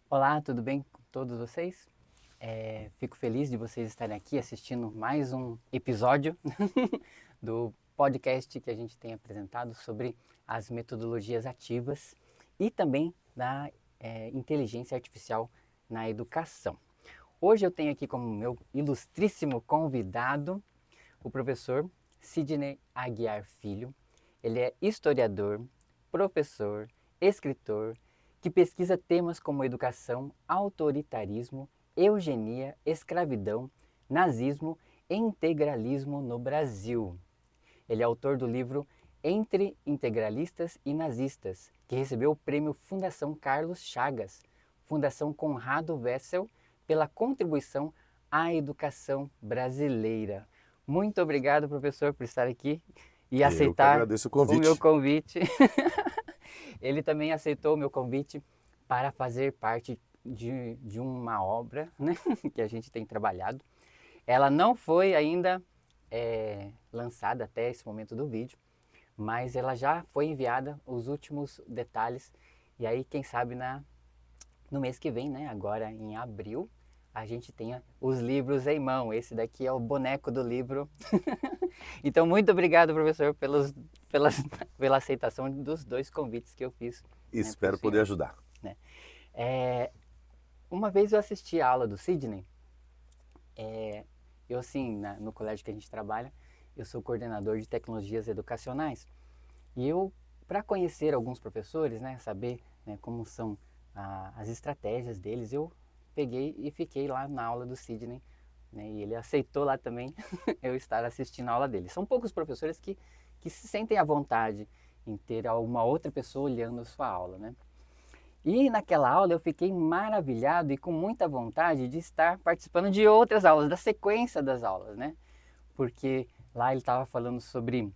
Olá, tudo bem com todos vocês? Fico feliz de vocês estarem aqui assistindo mais um episódio do podcast que a gente tem apresentado sobre as metodologias ativas e também da inteligência artificial na educação. Hoje eu tenho aqui como meu ilustríssimo convidado o professor Sidney Aguiar Filho. Ele é historiador, professor, escritor, que pesquisa temas como educação, autoritarismo, eugenia, escravidão, nazismo e integralismo no Brasil. Ele é autor do livro Entre Integralistas e Nazistas, que recebeu o prêmio Fundação Carlos Chagas, Fundação Conrado Wessel, pela contribuição à educação brasileira. Muito obrigado, professor, por estar aqui e Eu que aceitar agradeço o o meu convite. convite. Ele também aceitou o meu convite para fazer parte de uma obra, né, que a gente tem trabalhado. Ela não foi ainda lançada até esse momento do vídeo, mas ela já foi enviada os últimos detalhes. E aí, quem sabe no mês que vem, né, agora em abril, a gente tenha os livros em mão. Esse daqui é o boneco do livro. Então, muito obrigado, professor, pelas, pela aceitação dos dois convites que eu fiz, né, para o Espero poder senhor. ajudar. Né? É, uma vez eu assisti a aula do Sidney. Eu, assim, no colégio que a gente trabalha, eu sou coordenador de tecnologias educacionais. E eu, para conhecer alguns professores, né, saber, né, como são as estratégias deles, eu peguei e fiquei lá na aula do Sidney, né, e ele aceitou lá também eu estar assistindo a aula dele. São poucos professores que se sentem à vontade em ter alguma outra pessoa olhando a sua aula, né? E naquela aula eu fiquei maravilhado e com muita vontade de estar participando de outras aulas, da sequência das aulas, né? Porque lá ele estava falando sobre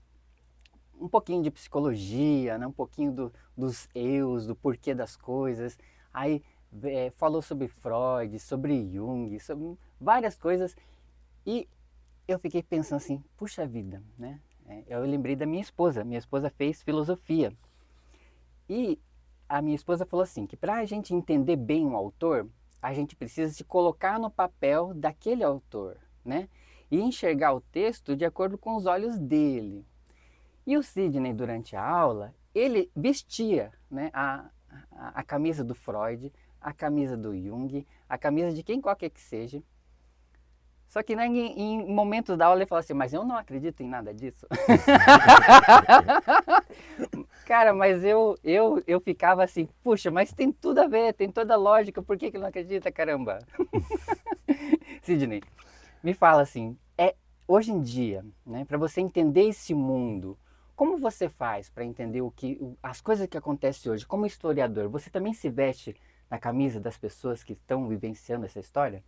um pouquinho de psicologia, né? Um pouquinho dos eus, do porquê das coisas. Aí falou sobre Freud, sobre Jung, sobre várias coisas. E eu fiquei pensando assim, puxa vida, né? Eu lembrei da minha esposa. Minha esposa fez filosofia. E a minha esposa falou assim, que para a gente entender bem um autor, a gente precisa se colocar no papel daquele autor, né? E enxergar o texto de acordo com os olhos dele. E o Sidney, durante a aula, ele vestia, né, a camisa do Freud, a camisa do Jung, a camisa de quem qualquer que seja. Só que, né, em momentos da aula ele falou assim, mas eu não acredito em nada disso. Cara, mas eu ficava assim, puxa, mas tem tudo a ver, tem toda a lógica, por que que ele não acredita, caramba? Sidney, me fala assim, hoje em dia, né, para você entender esse mundo, como você faz para entender as coisas que acontecem hoje? Como historiador, você também se veste na camisa das pessoas que estão vivenciando essa história?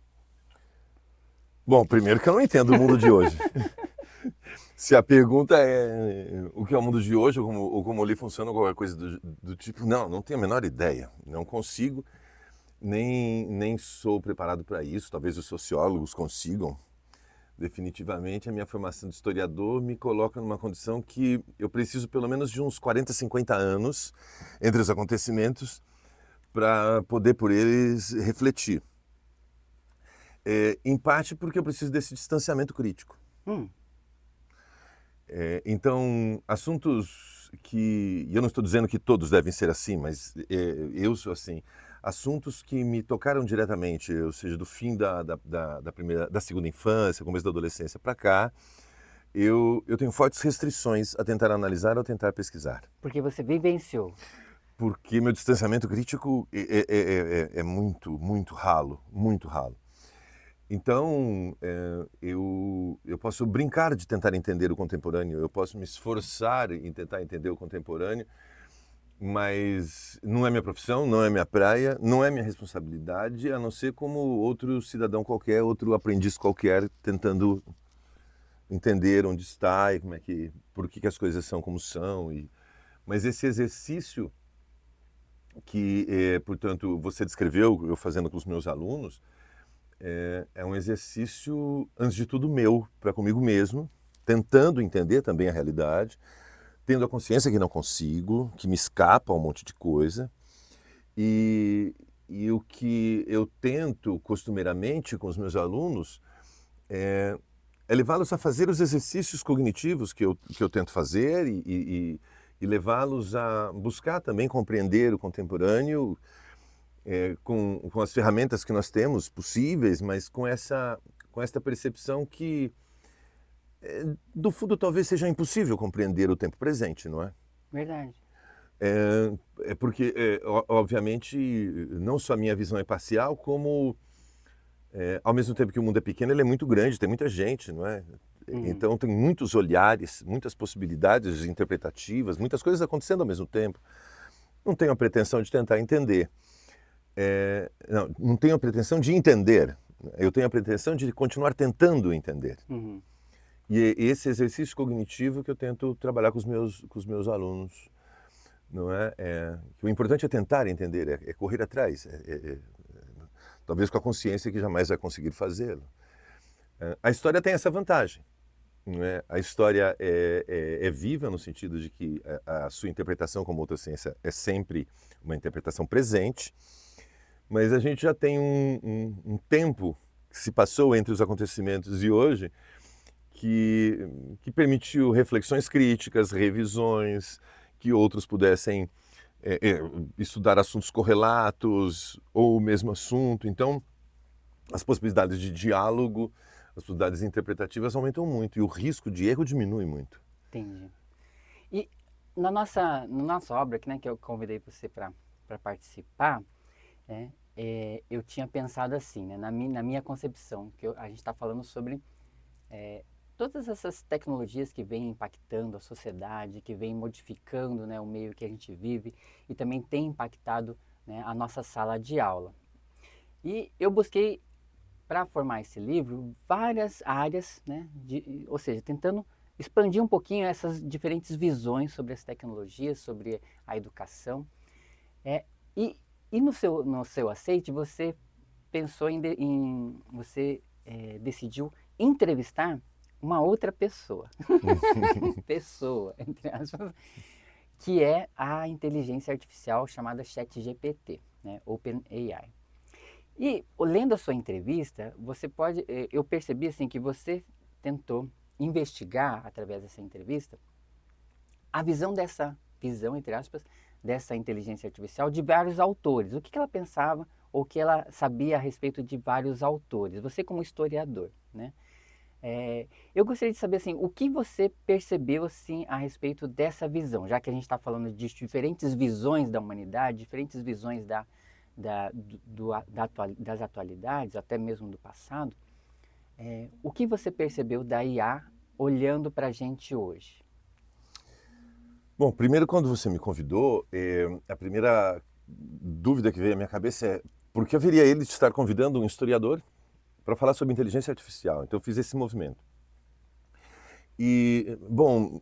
Bom, primeiro que eu não entendo o mundo de hoje. Se a pergunta é o que é o mundo de hoje ou como ele funciona ou qualquer coisa do tipo, não tenho a menor ideia. Não consigo, nem sou preparado para isso. Talvez os sociólogos consigam. Definitivamente, a minha formação de historiador me coloca numa condição que eu preciso pelo menos de uns 40, 50 anos entre os acontecimentos para poder por eles refletir. Em parte porque eu preciso desse distanciamento crítico. Hum, Então, assuntos que, e eu não estou dizendo que todos devem ser assim, mas eu sou assim, assuntos que me tocaram diretamente, ou seja, do fim da segunda infância, começo da adolescência para cá, eu tenho fortes restrições a tentar analisar ou tentar pesquisar. porque você vivenciou. Porque meu distanciamento crítico é muito, muito ralo, muito ralo. Então, eu posso brincar de tentar entender o contemporâneo, eu posso me esforçar em tentar entender o contemporâneo, mas não é minha profissão, não é minha praia, não é minha responsabilidade, a não ser como outro cidadão qualquer, outro aprendiz qualquer, tentando entender onde está e por que as coisas são como são. Mas esse exercício que, portanto, você descreveu, eu fazendo com os meus alunos, é um exercício, antes de tudo, meu, para comigo mesmo, tentando entender também a realidade, tendo a consciência que não consigo, que me escapa um monte de coisa, e o que eu tento costumeiramente com os meus alunos é levá-los a fazer os exercícios cognitivos que eu tento fazer e levá-los a buscar também compreender o contemporâneo com as ferramentas que nós temos possíveis, mas com esta percepção que, do fundo, talvez seja impossível compreender o tempo presente, não é? Verdade. Porque, obviamente, não só a minha visão é parcial, como, ao mesmo tempo que o mundo é pequeno, ele é muito grande, tem muita gente, não é? Então, tem muitos olhares, muitas possibilidades interpretativas, muitas coisas acontecendo ao mesmo tempo. Não tenho a pretensão de tentar entender. Não tenho a pretensão de entender. Eu tenho a pretensão de continuar tentando entender. E esse exercício cognitivo que eu tento trabalhar com os meus alunos. Não é? O importante é tentar entender, é correr atrás, talvez com a consciência que jamais vai conseguir fazê-lo. A história tem essa vantagem, não é? A história é viva no sentido de que a sua interpretação como outra ciência é sempre uma interpretação presente, mas a gente já tem um tempo que se passou entre os acontecimentos e hoje que permitiu reflexões críticas, revisões, que outros pudessem estudar assuntos correlatos ou o mesmo assunto. Então, as possibilidades de diálogo, as possibilidades interpretativas aumentam muito e o risco de erro diminui muito. Entendi. E na nossa obra, né, que eu convidei você para participar, eu tinha pensado assim, né, na minha concepção, que a gente está falando sobre todas essas tecnologias que vêm impactando a sociedade, que vêm modificando, né, o meio que a gente vive e também tem impactado, né, a nossa sala de aula. E eu busquei, para formar esse livro, várias áreas, né, ou seja, tentando expandir um pouquinho essas diferentes visões sobre as tecnologias, sobre a educação. E no seu aceite, você pensou você decidiu entrevistar uma outra pessoa, entre aspas, que é a inteligência artificial chamada ChatGPT, né, OpenAI. E lendo a sua entrevista, eu percebi assim que você tentou investigar através dessa entrevista a visão entre aspas, dessa inteligência artificial de vários autores. O que ela pensava ou o que ela sabia a respeito de vários autores. Você como historiador, né? Eu gostaria de saber assim, o que você percebeu assim, a respeito dessa visão, já que a gente está falando de diferentes visões da humanidade, diferentes visões das atualidades, até mesmo do passado. O que você percebeu da IA olhando para a gente hoje? Bom, primeiro, quando você me convidou, a primeira dúvida que veio à minha cabeça é por que haveria ele de estar convidando um historiador para falar sobre inteligência artificial? Então eu fiz esse movimento. E, bom,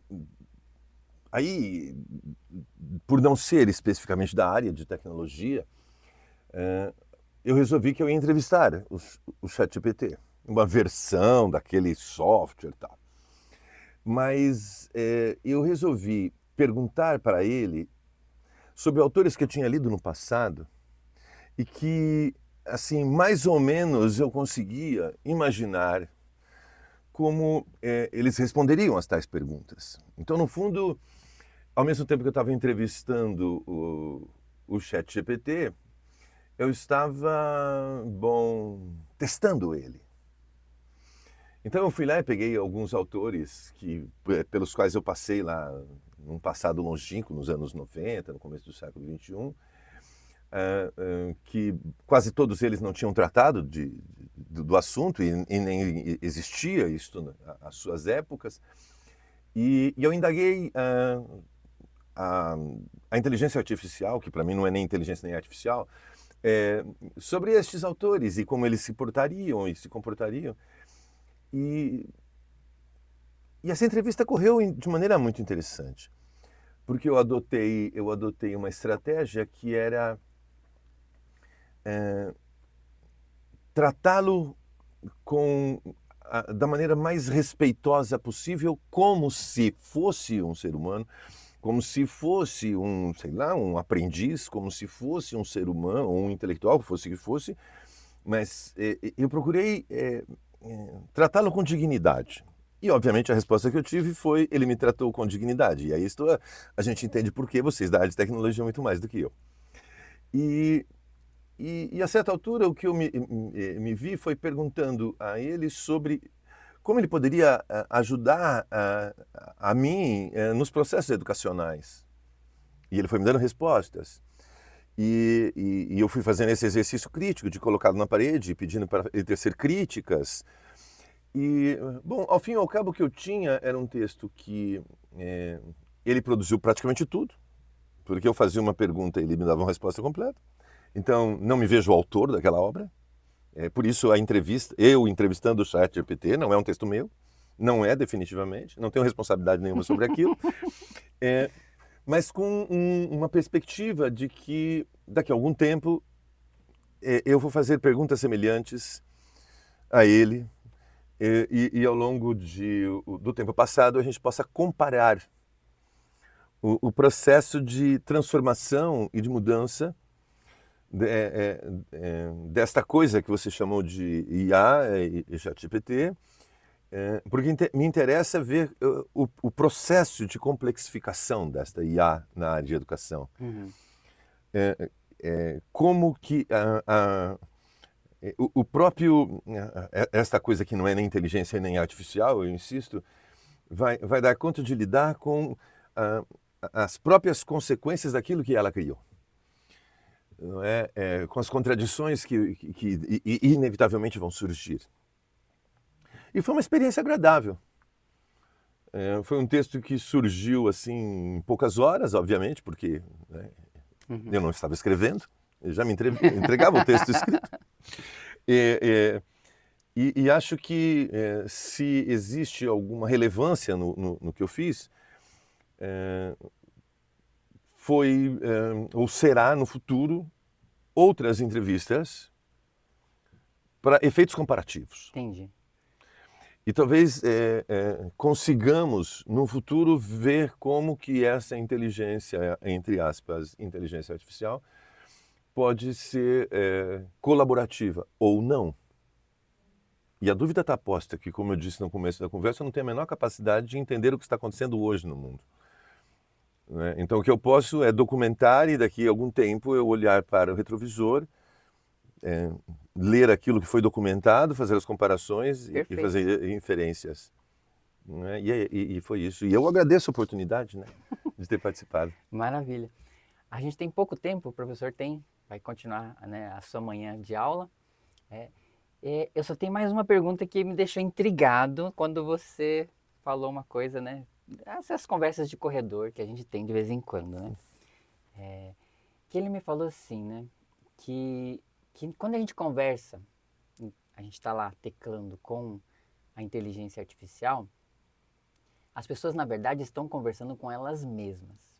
aí, por não ser especificamente da área de tecnologia, eu resolvi que eu ia entrevistar o ChatGPT, uma versão daquele software e tal. Mas eu resolvi perguntar para ele sobre autores que eu tinha lido no passado e que, assim, mais ou menos eu conseguia imaginar como eles responderiam às tais perguntas. Então, no fundo, ao mesmo tempo que eu estava entrevistando o ChatGPT, eu estava, testando ele. Então eu fui lá e peguei alguns autores pelos quais eu passei lá num passado longínquo, nos anos 90, no começo do século XXI, que quase todos eles não tinham tratado do assunto e nem existia isto às suas épocas. E eu indaguei a inteligência artificial, que para mim não é nem inteligência nem artificial, sobre estes autores e como eles se portariam e se comportariam. E essa entrevista correu de maneira muito interessante, porque eu adotei uma estratégia que era tratá-lo da maneira mais respeitosa possível, como se fosse um ser humano, como se fosse um, sei lá, um aprendiz, como se fosse um ser humano, ou um intelectual, fosse o que fosse, mas eu procurei tratá-lo com dignidade. E, obviamente, a resposta que eu tive foi, ele me tratou com dignidade. E aí a gente entende por que vocês da área de tecnologia muito mais do que eu. E a certa altura, o que eu me vi foi perguntando a ele sobre como ele poderia ajudar a mim nos processos educacionais. E ele foi me dando respostas. E eu fui fazendo esse exercício crítico de colocá-lo na parede, pedindo para ele tecer críticas. E, bom, ao fim e ao cabo, o que eu tinha era um texto que ele produziu praticamente tudo, porque eu fazia uma pergunta e ele me dava uma resposta completa. Então, não me vejo o autor daquela obra. Por isso, a entrevista, eu entrevistando o ChatGPT, não é um texto meu, não é definitivamente, não tenho responsabilidade nenhuma sobre aquilo, mas com uma perspectiva de que, daqui a algum tempo, eu vou fazer perguntas semelhantes a ele, e ao longo do tempo passado a gente possa comparar o processo de transformação e de mudança desta coisa que você chamou de IA e ChatGPT, porque me interessa ver o processo de complexificação desta IA na área de educação. Uhum. Como que o próprio, esta coisa que não é nem inteligência nem artificial, eu insisto, vai dar conta de lidar com as próprias consequências daquilo que ela criou. Não é? Com as contradições que inevitavelmente vão surgir. E foi uma experiência agradável. Foi um texto que surgiu assim em poucas horas, obviamente, porque eu não estava escrevendo, eu já me entregava o texto escrito. E acho que se existe alguma relevância no que eu fiz, foi ou será no futuro outras entrevistas para efeitos comparativos. Entendi. E talvez consigamos no futuro ver como que essa inteligência, entre aspas, inteligência artificial, pode ser colaborativa ou não. E a dúvida está posta que, como eu disse no começo da conversa, eu não tenho a menor capacidade de entender o que está acontecendo hoje no mundo. Então, o que eu posso é documentar e daqui a algum tempo eu olhar para o retrovisor, ler aquilo que foi documentado, fazer as comparações e fazer inferências. E foi isso. E eu agradeço a oportunidade, né, de ter participado. Maravilha. A gente tem pouco tempo, o professor vai continuar, né, a sua manhã de aula. Eu só tenho mais uma pergunta que me deixou intrigado quando você falou uma coisa, né? Essas conversas de corredor que a gente tem de vez em quando, né? Que ele me falou assim, né? Que quando a gente conversa, a gente está lá teclando com a inteligência artificial, as pessoas, na verdade, estão conversando com elas mesmas.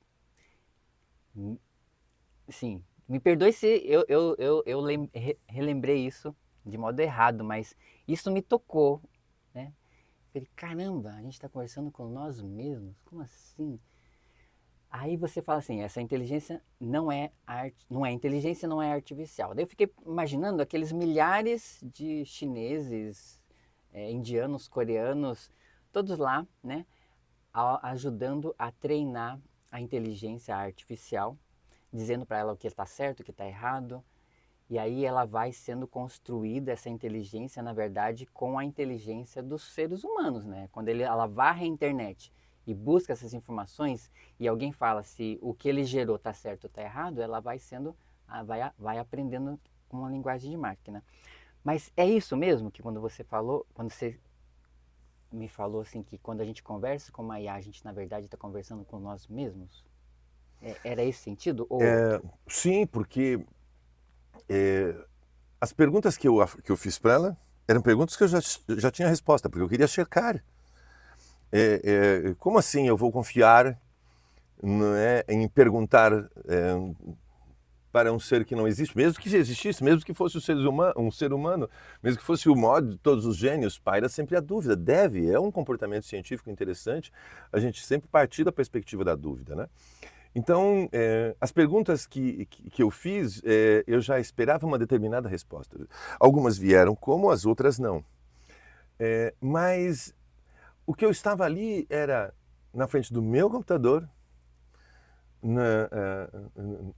Sim, me perdoe se eu relembrei isso de modo errado, mas isso me tocou, né? Falei, caramba, a gente está conversando com nós mesmos? Como assim? Aí você fala assim, essa inteligência não é inteligência, não é artificial. Daí eu fiquei imaginando aqueles milhares de chineses, indianos, coreanos, todos lá, né, ajudando a treinar a inteligência artificial, dizendo para ela o que está certo, o que está errado. E aí ela vai sendo construída, essa inteligência, na verdade, com a inteligência dos seres humanos, né? Quando ela varre a internet e busca essas informações e alguém fala se o que ele gerou está certo ou está errado, ela vai aprendendo com uma linguagem de máquina. Mas é isso mesmo que quando você me falou assim que quando a gente conversa com uma IA, a gente na verdade está conversando com nós mesmos? Era esse sentido? Ou... Sim, porque as perguntas que eu fiz para ela eram perguntas que eu já tinha resposta, porque eu queria checar. Como assim eu vou confiar, não é, em perguntar para um ser que não existe, mesmo que existisse, mesmo que fosse um ser humano, mesmo que fosse o maior de todos os gênios, paira sempre a dúvida. É um comportamento científico interessante a gente sempre partir da perspectiva da dúvida, né? Então, as perguntas que eu fiz, eu já esperava uma determinada resposta. Algumas vieram como, as outras não. Mas o que eu estava ali era na frente do meu computador,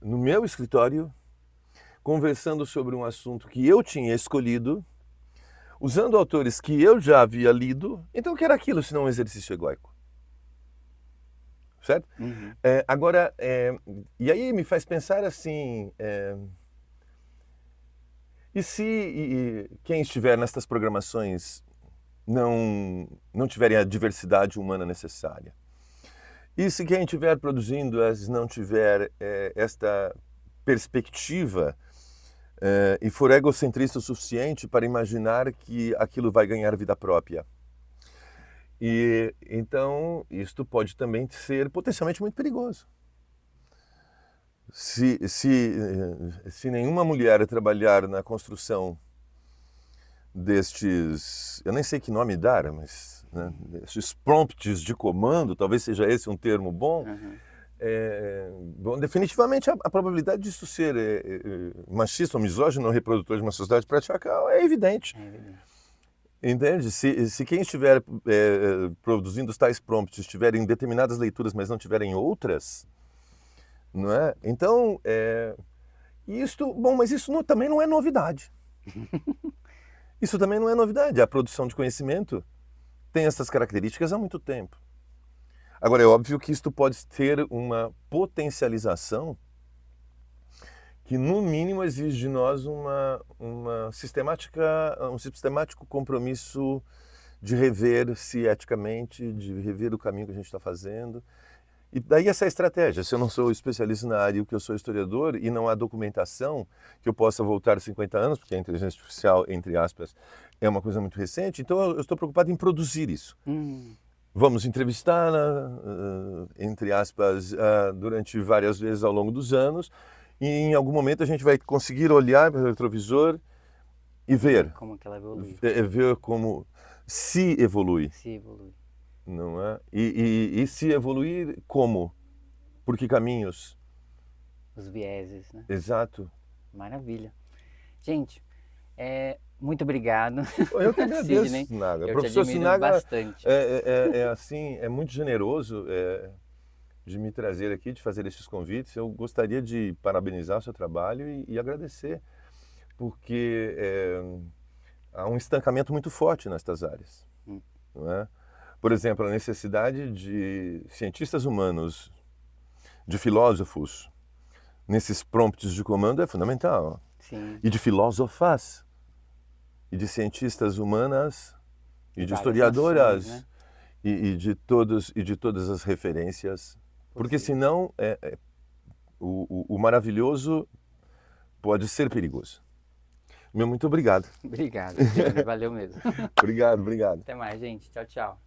no meu escritório, conversando sobre um assunto que eu tinha escolhido, usando autores que eu já havia lido. Então, o que era aquilo se não um exercício egóico? Certo? Uhum. Agora, e aí me faz pensar assim, e se quem estiver nestas programações não tiverem a diversidade humana necessária? E se quem estiver produzindo-as não tiver esta perspectiva e for egocentrista o suficiente para imaginar que aquilo vai ganhar vida própria? E então isto pode também ser potencialmente muito perigoso. Se nenhuma mulher trabalhar na construção destes, eu nem sei que nome dar, mas né, estes prompts de comando, talvez seja esse um termo bom, bom, definitivamente a probabilidade disso ser machista ou misógino ou reprodutor de uma sociedade patriarcal é evidente. Entende? Se quem estiver produzindo os tais prompts estiverem em determinadas leituras, mas não tiverem outras, não é? Então, mas isso também não é novidade. Isso também não é novidade. A produção de conhecimento tem essas características há muito tempo. Agora, é óbvio que isto pode ter uma potencialização que, no mínimo, exige de nós um sistemático compromisso de rever-se eticamente, de rever o caminho que a gente está fazendo. E daí essa estratégia. Se eu não sou especialista na área e que eu sou historiador e não há documentação que eu possa voltar 50 anos, porque a inteligência artificial, entre aspas, é uma coisa muito recente, então eu estou preocupado em produzir isso. Vamos entrevistá-la, entre aspas, durante várias vezes ao longo dos anos, e em algum momento a gente vai conseguir olhar para o retrovisor e ver. Como que ela evolui. Ver como se evolui. Se evolui. Não é? E se evoluir, como? Por que caminhos? Os vieses, né? Exato. Maravilha. Gente, muito obrigado. Eu que agradeço, Sidney. Sinaga. O Eu professor te admiro Sinaga bastante. é muito generoso de me trazer aqui, de fazer estes convites. Eu gostaria de parabenizar o seu trabalho e agradecer, porque há um estancamento muito forte nestas áreas. Não é? Por exemplo, a necessidade de cientistas humanos, de filósofos, nesses prompts de comando é fundamental. Sim. E de filósofas, e de cientistas humanas, e de historiadoras, nações, né? e de todas as referências. Porque senão o maravilhoso pode ser perigoso. Muito obrigado. Obrigado, valeu mesmo. Obrigado. Até mais, gente. Tchau, tchau.